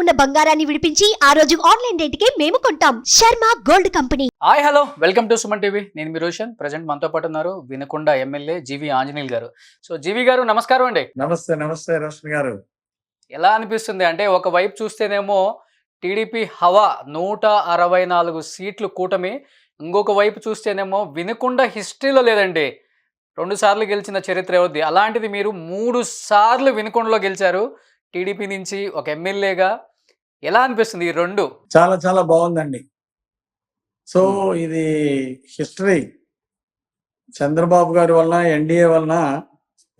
ఉన్న బంగారాన్ని విడిపించి ఆ రోజు ఆన్లైన్ రేటుకే మేము కొంటాం. Sharma gold company. Hi hello, welcome to Suman TV. నేను మీ రోషన్. ప్రజెంట్ మనతో పాటు ఉన్నారు వినుకొండ ఎమ్మెల్యే జీవి ఆంజనేయులు గారు. సో జీవి గారు నమస్కారం అండి. నమస్తే నమస్తే రోషన్ గారు. ఎలా అనిపిస్తుంది అంటే ఒకవైపు చూస్తేనేమో టీడీపీ హవా 164 సీట్లు కూటమి, ఇంకొక వైపు చూస్తేనేమో వినుకొండ హిస్టరీలో లేదండి, 2 సార్లు గెలిచిన చరిత్ర అవుద్ది. అలాంటిది మీరు 3 సార్లు వినుకొండలో గెలిచారు టీడీపీ నుంచి ఒక ఎమ్మెల్యేగా. ఎలా అనిపిస్తుంది ఈ రెండు? చాలా చాలా బాగుందండి. సో ఇది హిస్టరీ. చంద్రబాబు గారి వలన, ఎన్డీఏ వలన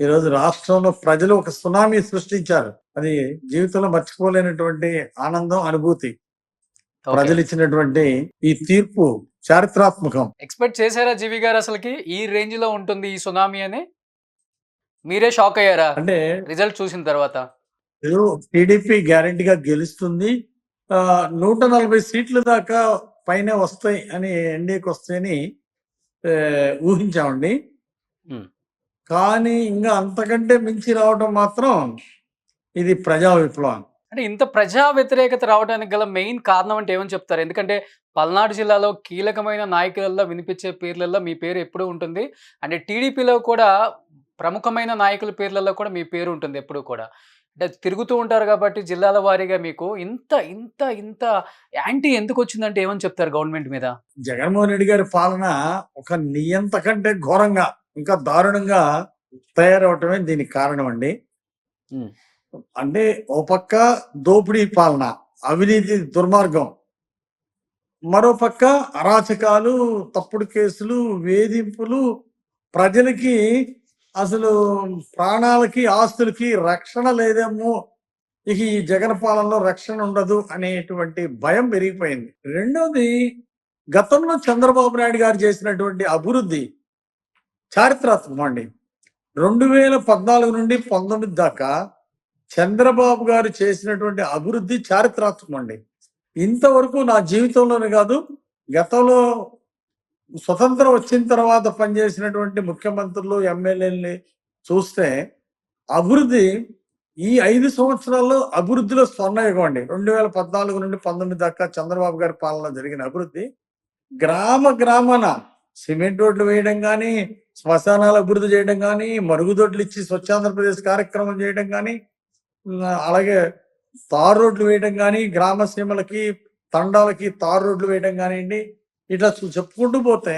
ఈరోజు రాష్ట్రంలో ప్రజలు ఒక సునామీ సృష్టించారు. అది జీవితంలో మర్చిపోలేనటువంటి ఆనందం, అనుభూతి. ప్రజలు ఇచ్చినటువంటి ఈ తీర్పు చారిత్రాత్మకం. ఎక్స్పెక్ట్ చేశారా జీవి గారు అసలుకి ఈ రేంజ్ లో ఉంటుంది ఈ సునామీ అని? మీరే షాక్ అయ్యారా అంటే రిజల్ట్ చూసిన తర్వాత? టీడీపీ గ్యారెంటీగా గెలుస్తుంది, 140 సీట్ల దాకా పైన వస్తాయి అని, ఎన్డీఏకి వస్తాయని ఊహించామండి. కానీ ఇంకా అంతకంటే మించి రావడం మాత్రం ఇది ప్రజా విప్లవం. అంటే ఇంత ప్రజా వ్యతిరేకత రావడానికి గల మెయిన్ కారణం అంటే ఏమని చెప్తారు? ఎందుకంటే పల్నాడు జిల్లాలో కీలకమైన నాయకులలో వినిపించే పేర్లలో మీ పేరు ఎప్పుడూ ఉంటుంది. అంటే టీడీపీలో కూడా ప్రముఖమైన నాయకుల పేర్లలో కూడా మీ పేరు ఉంటుంది ఎప్పుడూ కూడా. అంటే తిరుగుతూ ఉంటారు కాబట్టి జిల్లాల వారీగా మీకు ఇంత ఇంత ఇంత యాంటీ ఎందుకు వచ్చిందంటే ఏమని చెప్తారు గవర్నమెంట్ మీద? జగన్మోహన్ రెడ్డి గారి పాలన ఒక నియంత కంటే ఘోరంగా, ఇంకా దారుణంగా తయారవటమే దీనికి కారణం అండి. అంటే ఓ పక్క దోపిడీ పాలన, అవినీతి, దుర్మార్గం, మరో పక్క అరాచకాలు, తప్పుడు కేసులు, వేధింపులు, ప్రజలకి అసలు ప్రాణాలకి, ఆస్తులకి రక్షణ లేదేమో, ఇక ఈ జగన్ పాలనలో రక్షణ ఉండదు అనేటువంటి భయం పెరిగిపోయింది. రెండోది, గతంలో చంద్రబాబు నాయుడు గారు చేసినటువంటి అభివృద్ధి చారిత్రాత్మకం అండి. 2014 నుండి 19 దాకా చంద్రబాబు గారు చేసినటువంటి అభివృద్ధి చారిత్రాత్మకం అండి. ఇంతవరకు నా జీవితంలోనే కాదు, గతంలో స్వతంత్రం వచ్చిన తర్వాత పనిచేసినటువంటి ముఖ్యమంత్రులు, ఎమ్మెల్యేలని చూస్తే అభివృద్ధి ఈ 5 సంవత్సరాల్లో అభివృద్ధిలో స్వర్ణయుగం అండి. 2014 నుండి 19 దాకా చంద్రబాబు గారి పాలన జరిగిన అభివృద్ధి, గ్రామ గ్రామాన సిమెంట్ రోడ్లు వేయడం కానీ, శ్మశానాలు అభివృద్ధి చేయడం కానీ, మరుగుదొడ్లు ఇచ్చి స్వచ్ఛాంధ్రప్రదేశ్ కార్యక్రమం చేయడం కానీ, అలాగే తార్ రోడ్లు వేయడం కానీ, గ్రామ సీమలకి, తండాలకి తార్ రోడ్లు వేయడం కానివ్వండి, ఇట్లా చెప్పుకుంటూ పోతే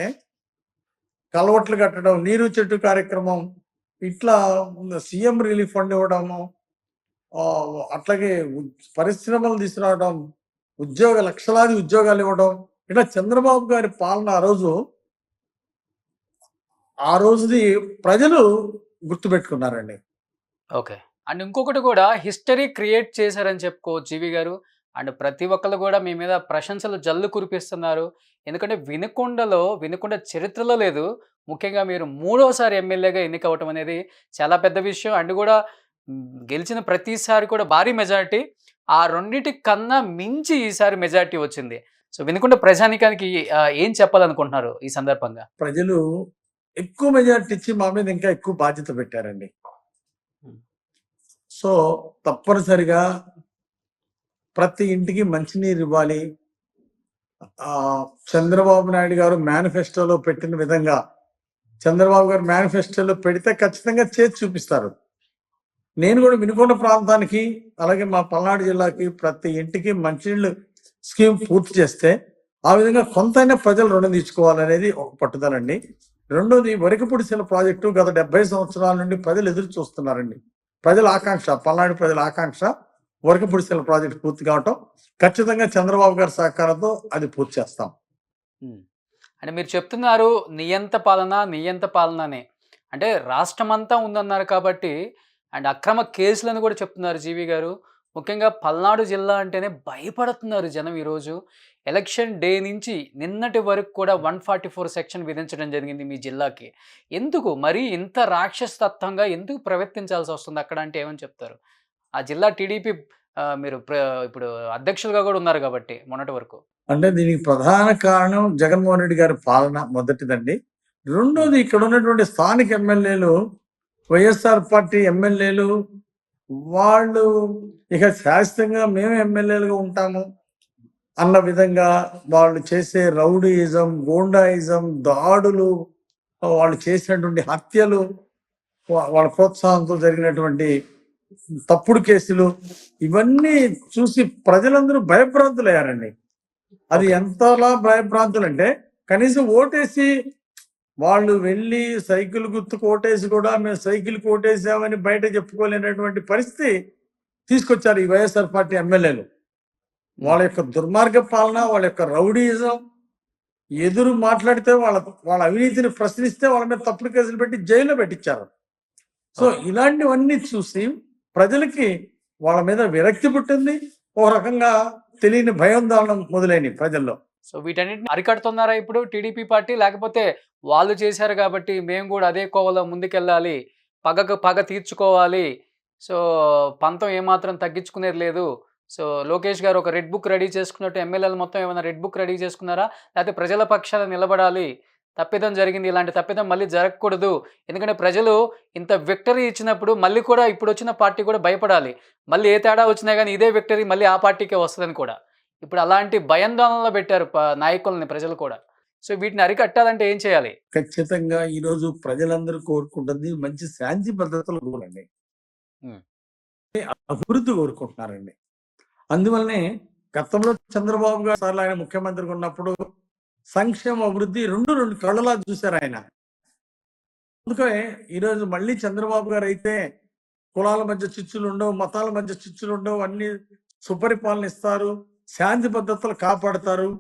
కలవట్లు కట్టడం, నీరు చెట్టు కార్యక్రమం, ఇట్లా సీఎం రిలీఫ్ ఫండ్ ఇవ్వడము, అట్లాగే పరిశ్రమలు తీసుకురావడం, లక్షలాది ఉద్యోగాలు ఇవ్వడం, ఇట్లా చంద్రబాబు గారి పాలన ఆ రోజుది ప్రజలు గుర్తుపెట్టుకున్నారండి. ఓకే. అండ్ ఇంకొకటి కూడా హిస్టరీ క్రియేట్ చేశారని చెప్పుకోవచ్చు జీవి గారు. అండ్ ప్రతి ఒక్కళ్ళు కూడా మీ మీద ప్రశంసలు జల్లు కురిపిస్తున్నారు. ఎందుకంటే వినుకొండ చరిత్రలో లేదు. ముఖ్యంగా మీరు 3వసారి ఎమ్మెల్యేగా ఎన్నికవటం అనేది చాలా పెద్ద విషయం. అండ్ కూడా గెలిచిన ప్రతిసారి కూడా భారీ మెజారిటీ, ఆ రెండింటి కన్నా మించి ఈసారి మెజారిటీ వచ్చింది. సో వినుకొండ ప్రజానికానికి ఏం చెప్పాలనుకుంటున్నారు ఈ సందర్భంగా? ప్రజలు ఎక్కువ మెజారిటీ ఇచ్చి మా మీద ఇంకా ఎక్కువ బాధ్యత పెట్టారండి. సో తప్పనిసరిగా ప్రతి ఇంటికి మంచినీరు ఇవ్వాలి. చంద్రబాబు నాయుడు గారు మేనిఫెస్టోలో పెట్టిన విధంగా, చంద్రబాబు గారు మేనిఫెస్టోలో పెడితే ఖచ్చితంగా చేసి చూపిస్తారు. నేను కూడా వినుకొండ ప్రాంతానికి, అలాగే మా పల్నాడు జిల్లాకి ప్రతి ఇంటికి మంచినీళ్ళు స్కీమ్ పూర్తి చేస్తే ఆ విధంగా కొంతైనా ప్రజలు రుణం తీర్చుకోవాలనేది ఒక పట్టుదలండి. రెండోది, వరకపుడిసిన ప్రాజెక్టు గత 70 సంవత్సరాల నుండి ప్రజలు ఎదురు చూస్తున్నారండి. ప్రజల ఆకాంక్ష, పల్నాడు ప్రజల ఆకాంక్ష వరకపుడిసిన ప్రాజెక్టు పూర్తి కావటం. ఖచ్చితంగా చంద్రబాబు గారి సహకారంతో అది పూర్తి చేస్తాం. అంటే మీరు చెప్తున్నారు నియంత పాలన అని. అంటే రాష్ట్రమంతా ఉందన్నారు కాబట్టి, అండ్ అక్రమ కేసులను కూడా చెప్తున్నారు జీవి గారు. ముఖ్యంగా పల్నాడు జిల్లా అంటేనే భయపడుతున్నారు జనం. ఈరోజు ఎలక్షన్ డే నుంచి నిన్నటి వరకు కూడా 144 సెక్షన్ విధించడం జరిగింది మీ జిల్లాకి. ఎందుకు మరి ఇంత రాక్షసతత్వంగా ఎందుకు ప్రవర్తించాల్సి వస్తుంది అక్కడ అంటే ఏమని చెప్తారు? ఆ జిల్లా టీడీపీ మీరు ఇప్పుడు అధ్యక్షులుగా కూడా ఉన్నారు కాబట్టి మొన్నటి వరకు. అంటే దీనికి ప్రధాన కారణం జగన్మోహన్ రెడ్డి గారి పాలన మొదటిదండి. రెండోది, ఇక్కడ ఉన్నటువంటి స్థానిక ఎమ్మెల్యేలు, వైఎస్ఆర్ పార్టీ ఎమ్మెల్యేలు వాళ్ళు ఇక శాశ్వతంగా మేము ఎమ్మెల్యేలుగా ఉంటాము అన్న విధంగా వాళ్ళు చేసే రౌడీయిజం, గూండాయిజం, దాడులు, వాళ్ళు చేసినటువంటి హత్యలు, వాళ్ళ ప్రోత్సాహంతో జరిగినటువంటి తప్పుడు కేసులు, ఇవన్నీ చూసి ప్రజలందరూ భయభ్రాంతులయ్యారండి. అది ఓకే. ఎంతలా భయభ్రాంతులు అంటే, కనీసం ఓటేసి వాళ్ళు వెళ్ళి సైకిల్ గుర్తుకు ఓటేసి కూడా మేము సైకిల్కి ఓటేసామని బయట చెప్పుకోలేనటువంటి పరిస్థితి తీసుకొచ్చారు ఈ వైఎస్ఆర్ పార్టీ ఎమ్మెల్యేలు. వాళ్ళ యొక్క దుర్మార్గ పాలన, వాళ్ళ యొక్క రౌడీయిజం, ఎదురు మాట్లాడితే వాళ్ళ అవినీతిని ప్రశ్నిస్తే వాళ్ళ మీద తప్పుడు కేసులు పెట్టి జైల్లో పెట్టించారు. సో ఇలాంటివన్నీ చూసి ప్రజలకి వాళ్ళ మీద విరక్తి పుట్టింది. ఒక రకంగా తెలియని భయాందోళన మొదలైనవి ప్రజల్లో. సో వీటన్నిటిని అరికడుతున్నారా ఇప్పుడు టీడీపీ పార్టీ? లేకపోతే వాళ్ళు చేశారు కాబట్టి మేము కూడా అదే కోవలో ముందుకెళ్ళాలి, పగకు పగ తీర్చుకోవాలి, సో పంతం ఏమాత్రం తగ్గించుకునేది లేదు, సో లోకేష్ గారు ఒక రెడ్ బుక్ రెడీ చేసుకున్నట్టు ఎమ్మెల్యేలు మొత్తం ఏమైనా రెడ్ బుక్ రెడీ చేసుకున్నారా? లేకపోతే ప్రజల పక్షాన నిలబడాలి, తప్పిదం జరిగింది, ఇలాంటి తప్పిదం మళ్ళీ జరగకూడదు, ఎందుకంటే ప్రజలు ఇంత విక్టరీ ఇచ్చినప్పుడు మళ్ళీ కూడా ఇప్పుడు వచ్చిన పార్టీ కూడా భయపడాలి, మళ్ళీ ఏ తేడా వచ్చినా కానీ ఇదే విక్టరీ మళ్ళీ ఆ పార్టీకే వస్తుందని కూడా ఇప్పుడు అలాంటి భయాందోళనలో పెట్టారు నాయకులని ప్రజలు కూడా. సో వీటిని అరికట్టాలంటే ఏం చేయాలి? ఖచ్చితంగా ఈరోజు ప్రజలందరూ కోరుకుంటుంది మంచి శాంతి భద్రతలు కోరండి, ఉమ్. అభివృద్ధి కోరుకుంటున్నారండి. అందువల్లనే గతంలో చంద్రబాబు గారు సార్లు ఆయన ముఖ్యమంత్రిగా ఉన్నప్పుడు సంక్షేమ అభివృద్ధి రెండు కళ్ళలా చూశారు ఆయన. అందుకనే ఈరోజు మళ్ళీ చంద్రబాబు గారు అయితే కులాల మధ్య చిచ్చులు ఉండవు, మతాల మధ్య చిచ్చులు ఉండవు, అన్ని సుపరిపాలన ఇస్తారు, శాంతి భద్రతలు కాపాడతారు,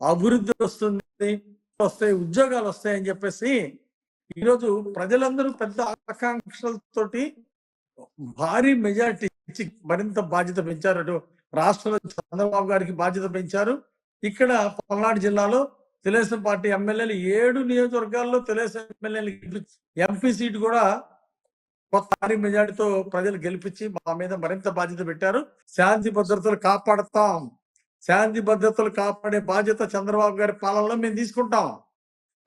అభివృద్ధి వస్తాయి, ఉద్యోగాలు వస్తాయి అని చెప్పేసి ఈరోజు ప్రజలందరూ పెద్ద ఆకాంక్షలతోటి భారీ మెజారిటీ ఇచ్చి మరింత బాధ్యత పెంచారు. అటు రాష్ట్రంలో చంద్రబాబు గారికి బాధ్యత పెంచారు. ఇక్కడ పల్నాడు జిల్లాలో తెలుగుదేశం పార్టీ ఎమ్మెల్యేలు 7 నియోజకవర్గాల్లో తెలుగుదేశం ఎమ్మెల్యేలు ఎంపీ సీటు కూడా కొత్త భారీ మెజారిటీతో ప్రజలు గెలిపించి మా మీద మరింత బాధ్యత పెట్టారు. శాంతి భద్రతలు కాపాడుతాం, శాంతి భద్రతలు కాపాడే బాధ్యత చంద్రబాబు గారి పాలనలో మేము తీసుకుంటాం,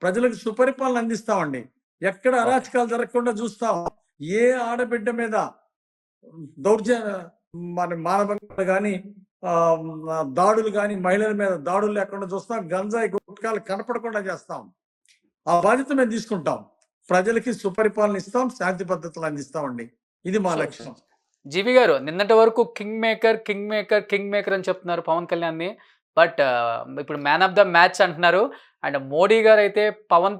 ప్రజలకు సుపరిపాలన అందిస్తామండి, ఎక్కడ అరాచకాలు జరగకుండా చూస్తాం, ఏ ఆడబిడ్డ మీద మానభంగాలు కానీ దాడులు కానీ మహిళల మీద దాడులు లేకుండా చూస్తాం, గంజాయి గుట్కాలు కనపడకుండా చేస్తాం, ఆ బాధ్యత మేము తీసుకుంటాం, ప్రజలకి సుపరిపాలన ఇస్తాం, శాంతి భద్రతలు అందిస్తామండి. ఇది మా లక్ష్యం. జీవి గారు, నిన్నటి వరకు కింగ్ మేకర్ అని చెప్తున్నారు పవన్ కళ్యాణ్ని, బట్ ఇప్పుడు మ్యాన్ ఆఫ్ ద మ్యాచ్ అంటున్నారు. అండ్ మోడీ గారు అయితే పవన్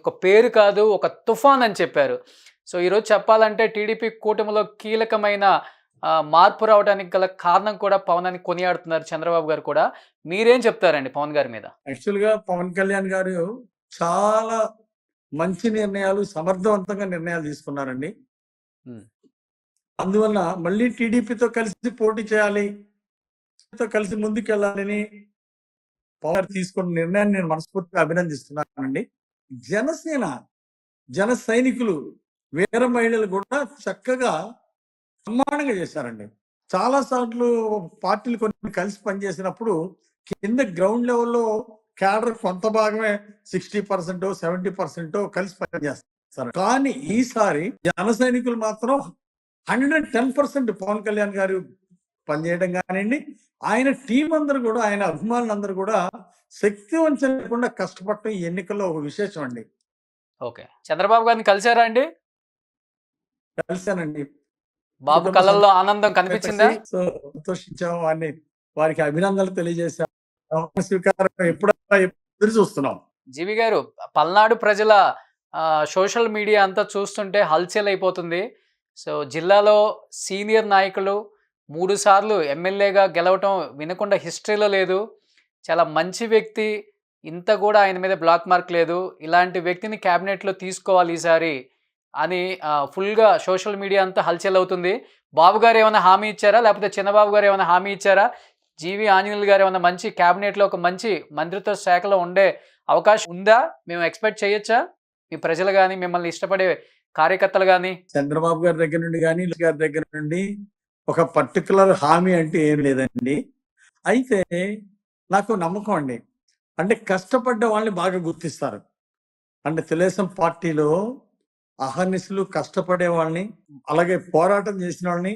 ఒక పేరు కాదు ఒక తుఫాన్ అని చెప్పారు. సో ఈరోజు చెప్పాలంటే టీడీపీ కూటమిలో కీలకమైన మార్పు రావడానికి గల కారణం కూడా పవన్ అని కొనియాడుతున్నారు చంద్రబాబు గారు కూడా. మీరేం చెప్తారండి పవన్ గారి మీద? యాక్చువల్గా పవన్ కళ్యాణ్ గారు చాలా మంచి నిర్ణయాలు, సమర్థవంతంగా నిర్ణయాలు తీసుకున్నారండి. అందువల్ల మళ్ళీ టీడీపీతో కలిసి పోటీ చేయాలి, కలిసి ముందుకెళ్ళాలని పవన్ తీసుకున్న నిర్ణయాన్ని నేను మనస్ఫూర్తిగా అభినందిస్తున్నానండి. జన సైనికులు, వీర మహిళలు కూడా చక్కగా బ్రహ్మాండంగా చేశారండి. చాలా సార్లు పార్టీలు కొన్ని కలిసి పనిచేసినప్పుడు కింద గ్రౌండ్ లెవెల్లో క్యాడర్ కొంత భాగమే 60%, 70% కలిసి పనిచేస్తారు. కానీ ఈసారి జన సైనికులు మాత్రం 110% పవన్ కళ్యాణ్ గారు పనిచేయడం కానివ్వండి, ఆయన టీం అందరూ కూడా, ఆయన అభిమానులందరూ కూడా శక్తి వంచకుండా కష్టపడటం ఈ ఎన్నికల్లో ఒక విశేషం అండి. ఓకే, చంద్రబాబు గారిని కలిసారా అండి? కలిశానండి. బాబు కళ్ళల్లో ఆనందం కనిపించిందా? సో సంతోషించాము, వారికి అభినందనలు తెలియజేశాం. స్వీకారం ఎప్పుడు చూస్తున్నాం. జీవి గారు, పల్నాడు ప్రజల సోషల్ మీడియా అంతా చూస్తుంటే హల్చల్ అయిపోతుంది. సో జిల్లాలో సీనియర్ నాయకులు 3 సార్లు ఎమ్మెల్యేగా గెలవటం వినకుండా హిస్టరీలో లేదు. చాలా మంచి వ్యక్తి, ఇంత కూడా ఆయన మీద బ్లాక్ మార్క్ లేదు, ఇలాంటి వ్యక్తిని క్యాబినెట్లో తీసుకోవాలి ఈసారి అని ఫుల్గా సోషల్ మీడియా అంతా హల్చల్ అవుతుంది. బాబు గారు ఏమైనా హామీ ఇచ్చారా, లేకపోతే చిన్నబాబు గారు ఏమైనా హామీ ఇచ్చారా? జీవి ఆంజనేయులు గారు ఏమైనా మంచి క్యాబినెట్లో ఒక మంచి మంత్రిత్వ శాఖలో ఉండే అవకాశం ఉందా? మేము ఎక్స్పెక్ట్ చేయొచ్చా? మీ ప్రజలు కానీ, మిమ్మల్ని ఇష్టపడే కార్యకర్తలు కానీ? చంద్రబాబు గారి దగ్గర నుండి కానీ, గారి దగ్గర నుండి ఒక పర్టికులర్ హామీ అంటే ఏం లేదండి. అయితే నాకు నమ్మకం అండి, అంటే కష్టపడ్డ వాళ్ళని బాగా గుర్తిస్తారు. అంటే తెలుగుదేశం పార్టీలో అహర్నిశలు కష్టపడే వాళ్ళని, అలాగే పోరాటం చేసిన వాళ్ళని,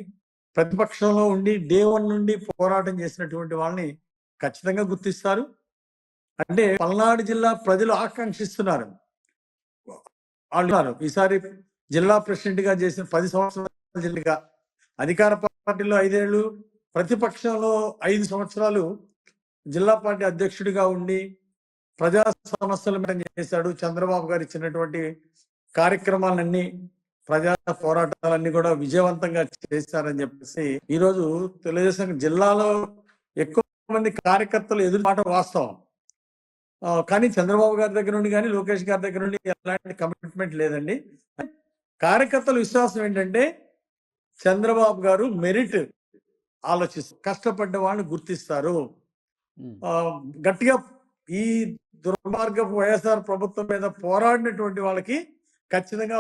ప్రతిపక్షంలో ఉండి డే 1 నుండి పోరాటం చేసినటువంటి వాళ్ళని ఖచ్చితంగా గుర్తిస్తారు. అంటే పల్నాడు జిల్లా ప్రజలు ఆకాంక్షిస్తున్నారు. వాళ్ళు ఈసారి జిల్లా ప్రెసిడెంట్ గా చేసిన 10 సంవత్సరాల జిల్లాగా, అధికార పార్టీలో 5 ఏళ్ళు, ప్రతిపక్షంలో 5 సంవత్సరాలు జిల్లా పార్టీ అధ్యక్షుడిగా ఉండి ప్రజా సమస్యల మీద చేశాడు. చంద్రబాబు గారు ఇచ్చినటువంటి కార్యక్రమాలన్నీ, ప్రజా పోరాటాలన్నీ కూడా విజయవంతంగా చేశారని చెప్పేసి ఈరోజు తెలుగుదేశం జిల్లాలో ఎక్కువ మంది కార్యకర్తలు ఎదురుమాట వాస్తవం. కానీ చంద్రబాబు గారి దగ్గర నుండి కానీ లోకేష్ గారి దగ్గర నుండి ఎలాంటి కమిట్మెంట్ లేదండి. కార్యకర్తల విశ్వాసం ఏంటంటే చంద్రబాబు గారు మెరిట్ ఆలోచిస్తారు, కష్టపడ్డ వాళ్ళని గుర్తిస్తారు. గట్టిగా ఈ దుర్మార్గపు వైఎస్ఆర్ ప్రభుత్వం మీద పోరాడినటువంటి వాళ్ళకి ఖచ్చితంగా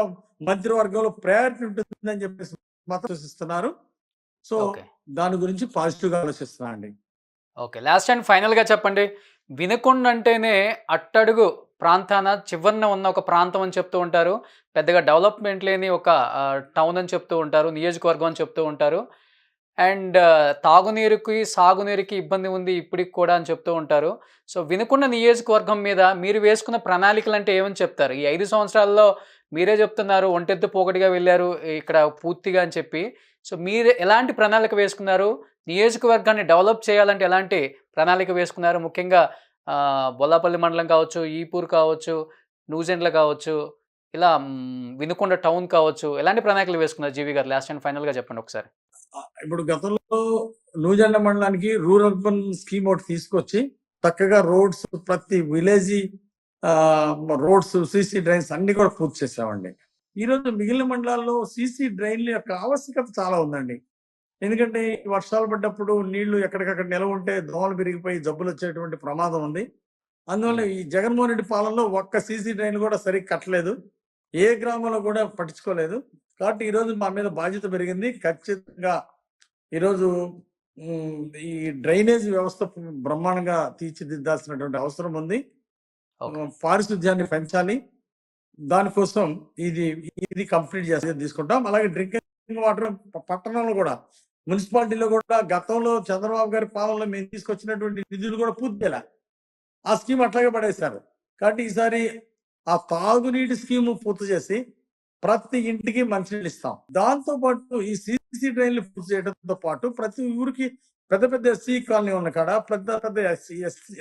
మంత్రివర్గంలో ప్రయారిటీ ఉంటుందని చెప్పేసి మాత్రం సూచిస్తున్నారు. సో దాని గురించి పాజిటివ్ గా ఆలోచిస్తున్నా అండి. ఓకే, లాస్ట్ అండ్ ఫైనల్ గా చెప్పండి. వినుకొండ అంటేనే అట్టడుగు ప్రాంతాన చివరన ఉన్న ఒక ప్రాంతం అని చెప్తూ ఉంటారు. పెద్దగా డెవలప్మెంట్ లేని ఒక టౌన్ అని చెప్తూ ఉంటారు, నియోజకవర్గం అని చెప్తూ ఉంటారు. అండ్ తాగునీరుకి సాగునీరుకి ఇబ్బంది ఉంది ఇప్పటికి కూడా అని చెప్తూ ఉంటారు. సో వినుకొండ నియోజకవర్గం మీద మీరు వేసుకున్న ప్రణాళికలు అంటే ఏమని చెప్తారు? ఈ 5 సంవత్సరాల్లో మీరే చెప్తున్నారు ఒంటెత్తు పోగొటిగా వెళ్ళారు ఇక్కడ పూర్తిగా అని చెప్పి. సో మీరు ఎలాంటి ప్రణాళిక వేసుకున్నారు? నియోజకవర్గాన్ని డెవలప్ చేయాలంటే ఎలాంటి ప్రణాళిక వేసుకున్నారు? ముఖ్యంగా బొల్లాపల్లి మండలం కావచ్చు, ఈపూర్ కావచ్చు, నూజెండ్ల కావచ్చు, ఇలా వినుకొండ టౌన్ కావచ్చు, ఎలాంటి ప్రణాళికలు వేసుకున్నారు జీవి గారు? లాస్ట్ అండ్ ఫైనల్గా చెప్పండి ఒకసారి. ఇప్పుడు గతంలో నూజెండ్ల మండలానికి రూరల్ అర్బన్ స్కీమ్ ఒకటి తీసుకొచ్చి చక్కగా రోడ్స్, ప్రతి విలేజ్ రోడ్స్, సీసీ డ్రైన్స్ అన్ని కూడా పూర్తి చేసామండి. ఈరోజు మిగిలిన మండలాల్లో సీసీ డ్రైన్ల యొక్క ఆవశ్యకత చాలా ఉందండి. ఎందుకంటే వర్షాలు పడ్డప్పుడు నీళ్లు ఎక్కడికక్కడ నిలవ ఉంటే దోమలు పెరిగిపోయి జబ్బులు వచ్చేటువంటి ప్రమాదం ఉంది. అందువల్ల ఈ జగన్మోహన్ రెడ్డి పాలనలో ఒక్క సీసీ డ్రైన్ కూడా సరిగ్గా కట్టలేదు, ఏ గ్రామంలో కూడా పట్టించుకోలేదు. కాబట్టి ఈరోజు మా మీద బాధ్యత పెరిగింది. ఖచ్చితంగా ఈరోజు ఈ డ్రైనేజ్ వ్యవస్థ బ్రహ్మాండంగా తీర్చిదిద్దాల్సినటువంటి అవసరం ఉంది. పారిశుద్ధ్యాన్ని పెంచాలి. దానికోసం ఇది కంప్లీట్ చేసి తీసుకుంటాం. అలాగే డ్రింకింగ్ వాటర్ పట్టణంలో కూడా, మున్సిపాలిటీలో కూడా గతంలో చంద్రబాబు గారి పాలనలో మేము తీసుకొచ్చినటువంటి నిధులు కూడా పూర్తి చేయాలి. ఆ స్కీమ్ అట్లాగే పడేశారు. కాబట్టి ఈసారి ఆ తాగునీటి స్కీమ్ పూర్తి చేసి ప్రతి ఇంటికి మంచినీళ్ళు ఇస్తాం. దాంతో పాటు ఈ సీసీ డ్రైన్లు పూర్తి చేయడంతో పాటు ప్రతి ఊరికి పెద్ద పెద్ద ఎస్సీ కాలనీ ఉన్న కాడ, పెద్ద పెద్ద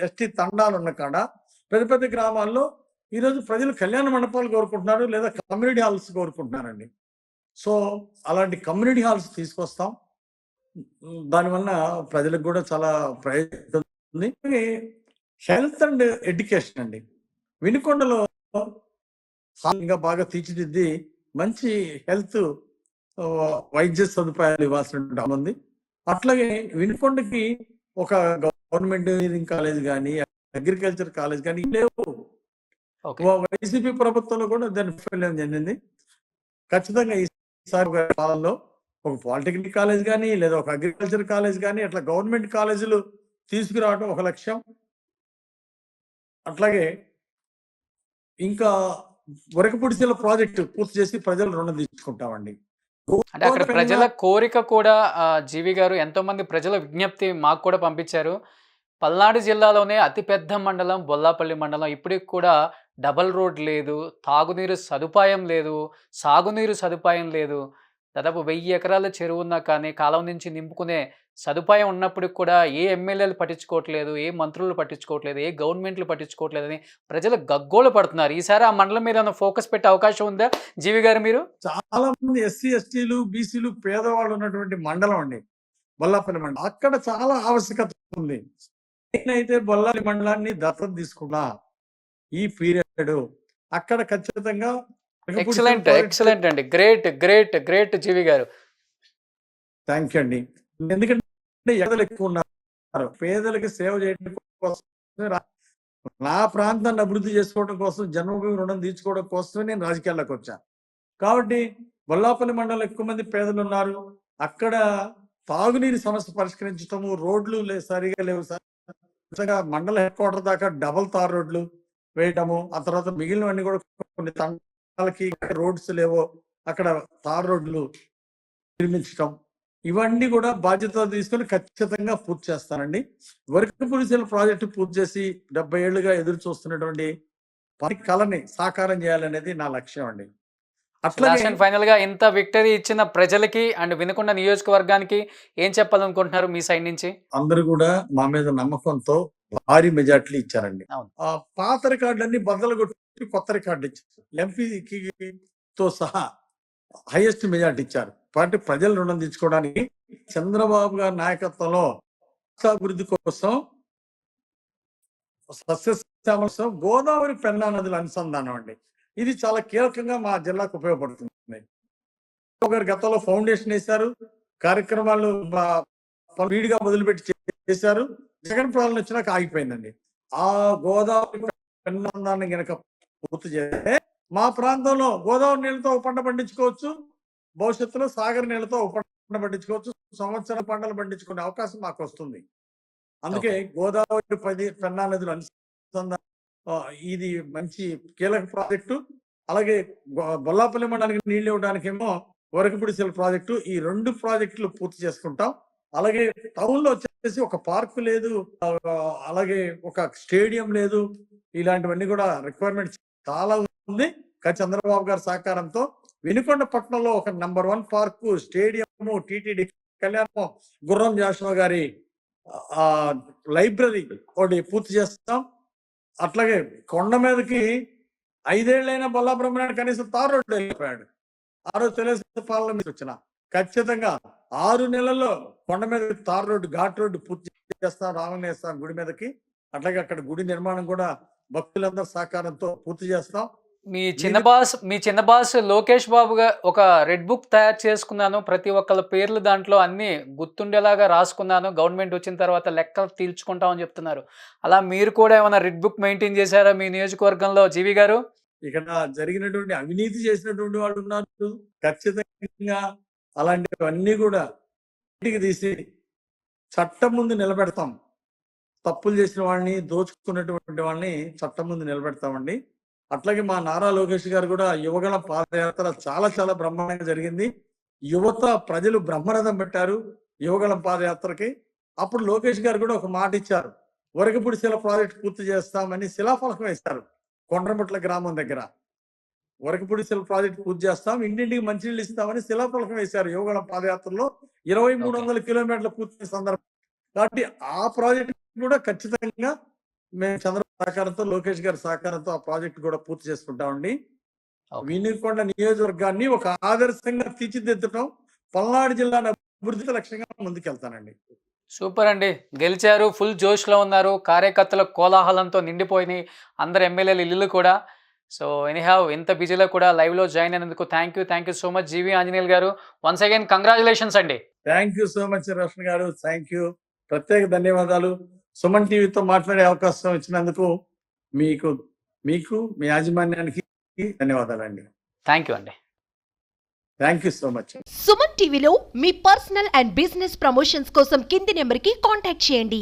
ఎస్టీ తండాలు ఉన్న కాడ, పెద్ద పెద్ద గ్రామాల్లో ఈరోజు ప్రజలు కళ్యాణ మండపాలు కోరుకుంటున్నారు, లేదా కమ్యూనిటీ హాల్స్ కోరుకుంటున్నారండి. సో అలాంటి కమ్యూనిటీ హాల్స్ తీసుకొస్తాం. దానివల్ల ప్రజలకు కూడా చాలా ప్రయోజనం ఉంది. హెల్త్ అండ్ ఎడ్యుకేషన్ అండి, వినుకొండలో ఇంకా బాగా తీర్చిదిద్ది మంచి హెల్త్ వైద్య సదుపాయాలు ఇవ్వాల్సిన ఉంది. అట్లాగే వినుకొండకి ఒక గవర్నమెంట్ ఇంజనీరింగ్ కాలేజ్ కానీ, అగ్రికల్చర్ కాలేజ్ కానీ లేవు. వైసీపీ ప్రభుత్వంలో కూడా దాన్ని విఫల్యం చెందింది. ఖచ్చితంగా ఈసారి కాలంలో ఒక పాలిటెక్నిక్ కాలేజ్ కానీ, లేదా ఒక అగ్రికల్చర్ కాలేజ్ కానీ, అట్లా గవర్నమెంట్ కాలేజీలు తీసుకురావడం ఒక లక్ష్యం. అట్లాగే ఇంకా వరకపుడిసెల ప్రాజెక్టు పూర్తి చేసి ప్రజలు రుణం తీసుకుంటామండి. అంటే అక్కడ ప్రజల కోరిక కూడా జీవి గారు, ఎంతో మంది ప్రజల విజ్ఞప్తి మాకు కూడా పంపించారు. పల్నాడు జిల్లాలోనే అతిపెద్ద మండలం బొల్లాపల్లి మండలం, ఇప్పటికి కూడా డబల్ రోడ్ లేదు, తాగునీరు సదుపాయం లేదు, సాగునీరు సదుపాయం లేదు. దాదాపు 1000 ఎకరాల చెరువు ఉన్నా కానీ కాలం నుంచి నింపుకునే సదుపాయం ఉన్నప్పటికి కూడా ఏ ఎమ్మెల్యేలు పట్టించుకోవట్లేదు, ఏ మంత్రులు పట్టించుకోవట్లేదు, ఏ గవర్నమెంట్లు పట్టించుకోవట్లేదని ప్రజలు గగ్గోలు పడుతున్నారు. ఈసారి ఆ మండలం మీద ఫోకస్ పెట్టే అవకాశం ఉందా జీవి గారు? మీరు చాలా మంది ఎస్సీ ఎస్టీలు బీసీలు పేదవాళ్ళు ఉన్నటువంటి మండలం అండి బొల్లాపల్లి మండలం. అక్కడ చాలా ఆవశ్యకత ఉంది. నేనైతే బొల్లాపల్లి మండలాన్ని దత్తత తీసుకున్నా ఈ పీరియడ్. అక్కడ ఖచ్చితంగా ఎక్సలెంట్ ఎక్సలెంట్ అండి, గ్రేట్ గ్రేట్ గ్రేట్ జీవి గారు. థ్యాంక్ యూ అండి. ఎందుకంటే పేదలు ఎక్కువ ఉన్నారు, పేదలకి సేవ చేయడం కోసం, నా ప్రాంతాన్ని అభివృద్ధి చేసుకోవడం కోసం, జన్మభూమి రుణం తీర్చుకోవడం కోసమే నేను రాజకీయాల్లోకి వచ్చాను. కాబట్టి బొల్లాపల్లి మండలంలో ఎక్కువ మంది పేదలు ఉన్నారు. అక్కడ తాగునీరు సమస్య పరిష్కరించటము, రోడ్లు సరిగా లేవు సార్. మండల హెడ్ క్వార్టర్ దాకా డబల్ తార్ రోడ్లు వేయటము, ఆ తర్వాత మిగిలినవన్నీ కూడా కొన్ని వాళ్ళకి రోడ్స్ లేవో అక్కడ తార్ రోడ్లు నిర్మించడం, ఇవన్నీ కూడా బాధ్యత తీసుకొని ఖచ్చితంగా పూర్తి చేస్తానండి. వరకపుడిసెల ప్రాజెక్టు పూర్తి చేసి 70 ఏళ్లుగా ఎదురు చూస్తున్నటువంటి పని కళని సాకారం చేయాలనేది నా లక్ష్యం అండి. అట్లాగే లాస్ట్ అండ్ ఫైనల్ గా ఇంత విక్టరీ ఇచ్చిన ప్రజలకి అండ్ వినుకొండ నియోజకవర్గానికి ఏం చెప్పాలనుకుంటున్నారు మీ సైడ్ నుంచి? అందరూ కూడా మా మీద నమ్మకంతో భారీ మెజార్టీలు ఇచ్చారండి. అవును. ఆ పాత రికార్డులన్నీ బద్దలు కొట్టి కొత్త రికార్డు ఇచ్చారు. ఎంపీతో సహా హైయెస్ట్ మెజార్టీ ఇచ్చారు. పార్టీ ప్రజల రుణం తీర్చుకోవడానికి చంద్రబాబు గారి నాయకత్వంలో అభివృద్ధి కోసం సస్యశ్యామల కోసం గోదావరి పెన్నా నదుల అనుసంధానం అండి. ఇది చాలా కీలకంగా మా జిల్లాకు ఉపయోగపడుతుంది. గారు గతంలో ఫౌండేషన్ వేశారు, కార్యక్రమాలు వీడిగా మొదలుపెట్టి చేశారు. జగన్ పాలన వచ్చినాక ఆగిపోయిందండి. ఆ గోదావరి పెన్నాన్ని గనక పూర్తి చేస్తే మా ప్రాంతంలో గోదావరి నీళ్ళతో ఒక పంట పండించుకోవచ్చు, భవిష్యత్తులో సాగర్ నీళ్ళతో ఒక పంట పండించుకోవచ్చు, సంవత్సరం పంటలు పండించుకునే అవకాశం మాకు వస్తుంది. అందుకే గోదావరి పెన్నా నదులు అనుసంధానం ఇది మంచి కీలక ప్రాజెక్టు. అలాగే బొల్లాపల్లి మండలానికి నీళ్లు ఇవ్వడానికేమో వరకపుడిసెల ప్రాజెక్టు, ఈ 2 ప్రాజెక్టులు పూర్తి చేసుకుంటాం. అలాగే టౌన్ లో వచ్చేసి ఒక పార్కు లేదు, అలాగే ఒక స్టేడియం లేదు, ఇలాంటివన్నీ కూడా రిక్వైర్మెంట్ చాలా ఉంది. కానీ చంద్రబాబు గారి సహకారంతో వినుకొండ పట్టణంలో ఒక నంబర్ 1 పార్కు, స్టేడియము, టీటీడీ కళ్యాణం, గుర్రం జాషువా గారి లైబ్రరీ ఒకటి పూర్తి చేస్తాం. అట్లాగే కొండ మీదకి 5 ఏళ్ళైనా బొల్లాబ్రహ్మణ్యుడు కనీసం తార్ రోడ్డు వెళ్ళిపోయాడు. ఆ రోజు తెలుగు పాలన మీద వచ్చిన ఖచ్చితంగా 6 నెలల్లో కొండ మీద తార్ రోడ్డు, ఘాట్ రోడ్డు పూర్తి చేస్తాం. రామనేస్తాం గుడి మీదకి. అట్లాగే అక్కడ గుడి నిర్మాణం కూడా భక్తులందరి సహకారంతో పూర్తి చేస్తాం. మీ చిన్న బాస్ లోకేష్ బాబు గారు ఒక రెడ్ బుక్ తయారు చేసుకున్నాను, ప్రతి ఒక్కళ్ళ పేర్లు దాంట్లో అన్ని గుర్తుండేలాగా రాసుకున్నాను, గవర్నమెంట్ వచ్చిన తర్వాత లెక్కలు తీర్చుకుంటామని చెప్తున్నారు. అలా మీరు కూడా ఏమైనా రెడ్ బుక్ మెయింటైన్ చేశారా మీ నియోజకవర్గంలో జీవి గారు? ఇక్కడ జరిగినటువంటి అవినీతి చేసినటువంటి వాళ్ళు ఉన్నారు. ఖచ్చితంగా అలాంటివన్నీ కూడా ఇంటికి తీసి చట్టం ముందు నిలబెడతాం. తప్పులు చేసిన వాళ్ళని, దోచుకున్నటువంటి వాళ్ళని చట్టం ముందు నిలబెడతామండి. అట్లాగే మా నారా లోకేష్ గారు కూడా యువగణ పాదయాత్ర చాలా బ్రహ్మాండంగా జరిగింది. యువత ప్రజలు బ్రహ్మరథం పెట్టారు యువగణ పాదయాత్రకి. అప్పుడు లోకేష్ గారు కూడా ఒక మాట ఇచ్చారు, వరకపుడిసెల ప్రాజెక్ట్ పూర్తి చేస్తామని శిలాఫలకం వేశారు. కొండ్రముట్ల గ్రామం దగ్గర వరకపుడిసెల ప్రాజెక్ట్ పూర్తి చేస్తాం, ఇంటింటికి మంచినీళ్ళు ఇస్తామని శిలాఫలకం వేశారు. యువగణ పాదయాత్రలో 2300 కిలోమీటర్ల పూర్తి సందర్భం. కాబట్టి ఆ ప్రాజెక్ట్ కూడా ఖచ్చితంగా మేము చంద్రబాబు సహకారంతో, లోకేష్ గారి సహకారంతో ఆ ప్రాజెక్ట్ కూడా పూర్తి చేసుకుంటామండి. వినుకొండ నియోజకవర్గాన్ని ఒక ఆదర్శంగా తీర్చిదిద్దటం, పల్నాడు జిల్లాను అభివృద్ధి లక్ష్యంగా ముందుకెళ్తానండి. సూపర్ అండి, గెలిచారు, ఫుల్ జోష్లో ఉన్నారు, కార్యకర్తల కోలాహలంతో నిండిపోయినాయి అందరు ఎమ్మెల్యేలు ఇల్లు కూడా. సో ఎనీహావ్ ఇంత బిజీలో కూడా లైవ్లో జాయిన్ అయినందుకు థ్యాంక్ యూ సో మచ్ జీవి ఆంజనేయులు గారు. వన్స్ అగైన్ కంగ్రాచులేషన్స్ అండి. Thank you so much Roshan గారు, థ్యాంక్ యూ, ప్రత్యేక ధన్యవాదాలు. సుమన్ టీవీతో మాట్లాడే అవకాశం ఇచ్చినందుకు మీకు మీ యాజమాన్యానికి ధన్యవాదాలండి. థ్యాంక్ యూ అండి. Thank you so much. Suman టీవీలో మీ పర్సనల్ అండ్ బిజినెస్ ప్రమోషన్స్ కోసం కింది నెంబర్కి కాంటాక్ట్ చేయండి.